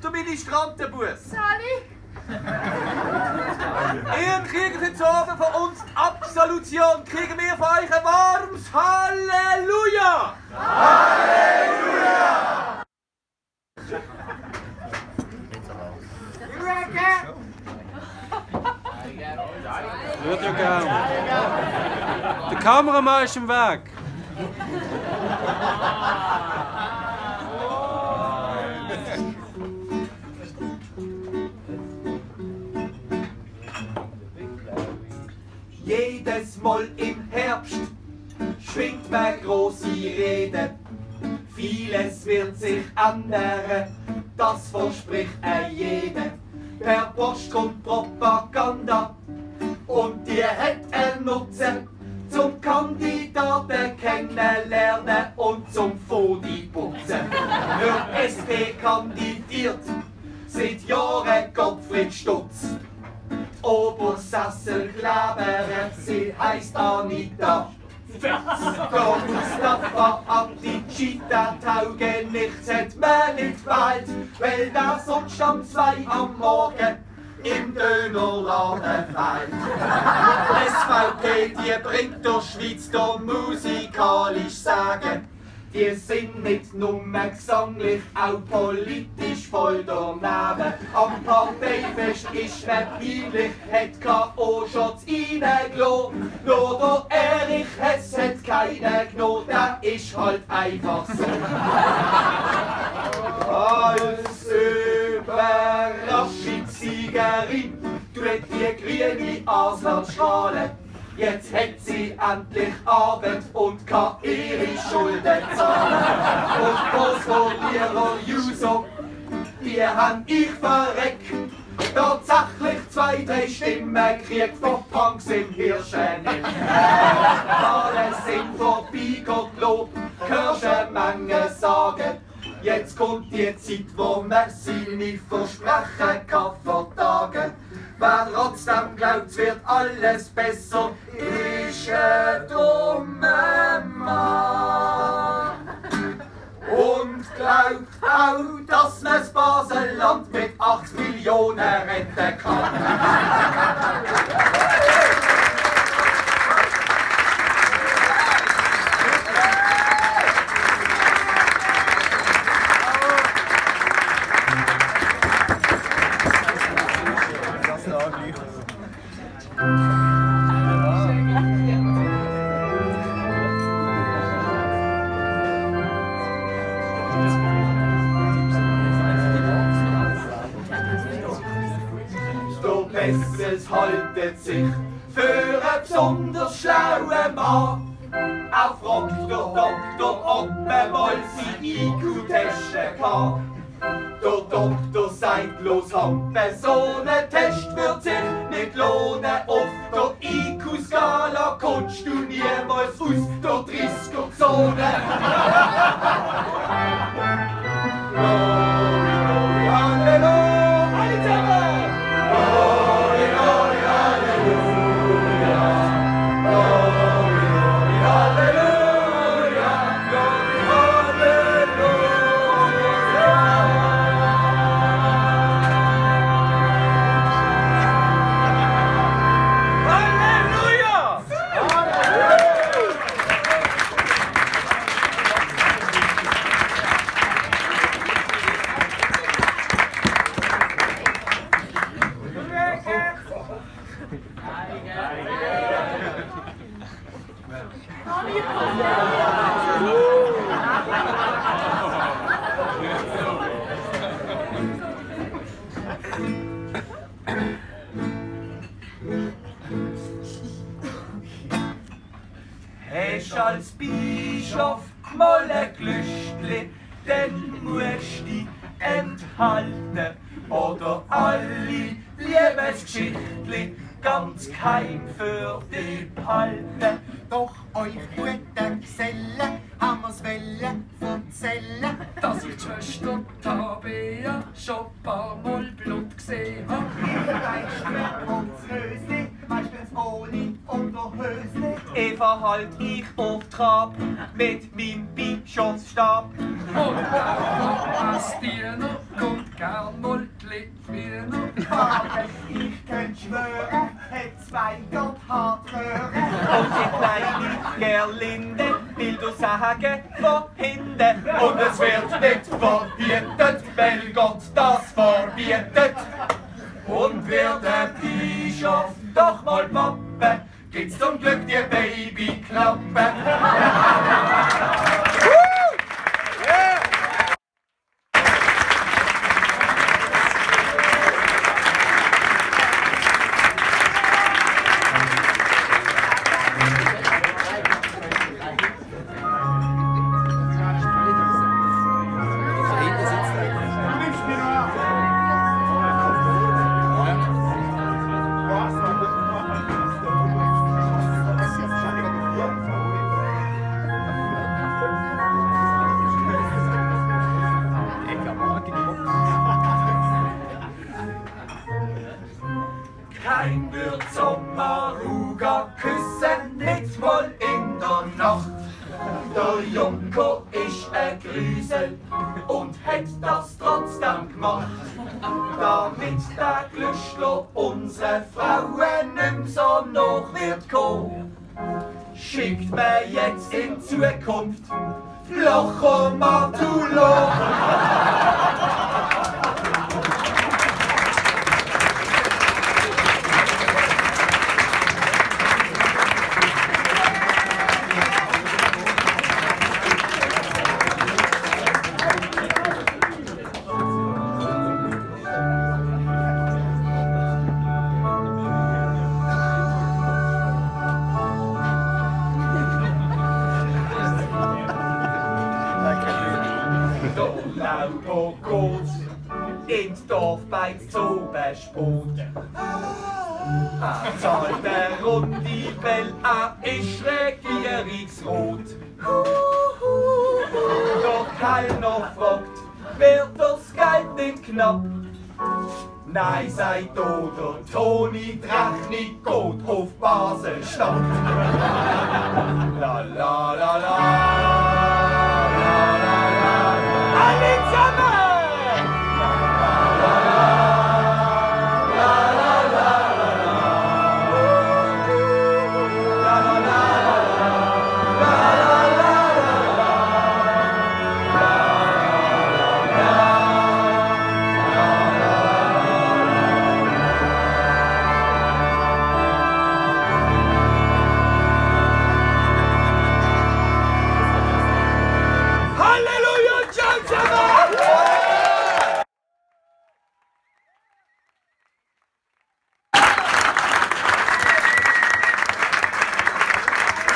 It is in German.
du Ministrantenbus? Sally? Ihr kriegt heute Abend von uns die Absolution. Kriegen wir von euch ein warmes Halleluja! Halleluja! Wird ja gern. Der Kameramann ist im Weg. Jedes Mal im Herbst schwingt man große Rede. Vieles wird sich ändern, das verspricht jeder. Per Post kommt Propaganda und die hat einen Nutzen zum Kandidaten kennenlernen und zum Fodi putzen. Für SP kandidiert seit Jahren Gottfried Stutz. Obersesselkleberin, sie heisst Anita Fetz. Der Mustafa Abdicita taugen nichts, hat man nicht gewählt, weil der sonst um 2 am Morgen im Dönerladen fällt. SVP, die bringt der Schweiz da musikalisch Sagen. Die sind nicht nur gesanglich, auch politisch voll daneben. Am Parteifest ist nicht peinlich, hat K.O.-Shots reingelassen. Nur der Erich Hess hat keinen genommen, der ist halt einfach so. Als Überraschungssiegerin tut die grüne Aslan strahlen. Jetzt hat sie endlich Abend und kann ihre Schulden zahlen. Und Großverlierer Juso, die han ich verreckt. Tatsächlich 2, 3 Stimmen kriegt von Punks im Hirschen nicht. Alle sind vorbeigelobt, hörst eine Menge sagen. Jetzt kommt die Zeit, wo man seine Versprechen kann vertagen. Wer trotzdem glaubt, wird alles besser, ist ein dummer Mann. Und glaubt auch, dass man das Baselland mit 8 Millionen retten kann. Es haltet sich für einen besonders schlauen Mann. Er fragt der Doktor, ob man mal seine IQ testen kann. Der Doktor sagt, los Hampe, so ein Test wird sich nicht lohnen. Auf der IQ-Skala kommst du niemals aus der 30er-Zone. Glory, glory, Halleluja! Alle zusammen! Glory, glory, Halleluja! Glory, glory, Halleluja! Glory, Hast als Bischof mal ein Glüstli, dann musst du dich enthalten. Oder alle Liebesgeschichtli ganz geheim für dich behalten. Doch euch guten Gesellen haben wir's wollen erzählen, dass ich die Schwester Tabea schon ein paar Mal Blut gesehen hab. Weißt du, ums Rösli, weißt du's ohne Unterhösli. Eva halt ich auf Trab mit meinem Bischofsstab. Und auch noch als Diener kommt gern mal die früher. Aber ich könnt schwören, hat 2 Gotthardröhren. Und die kleine Gerlinde will du sagen von hinten. Und es wird nicht verbietet, weil Gott das verbietet. Und wird der Bischof doch mal Pappe, gibt's zum Glück die Babyklappe. Kein wird zum Maruga küssen, nicht mal in der Nacht. Der Junko ist ein Grüsel und hat das trotzdem gemacht. Damit der Glüschler unsere Frauen nicht so noch wird kommen, schickt mir jetzt in Zukunft Locho Martulo. Lauter geht's ins Dorf beim Zobenspot. Zahlt der Runde, weil ist Regierungsrot. Doch keiner fragt, wird das Geld nicht knapp? Nein, sagt der Toni, die Rechnung geht auf Basel-Stadt.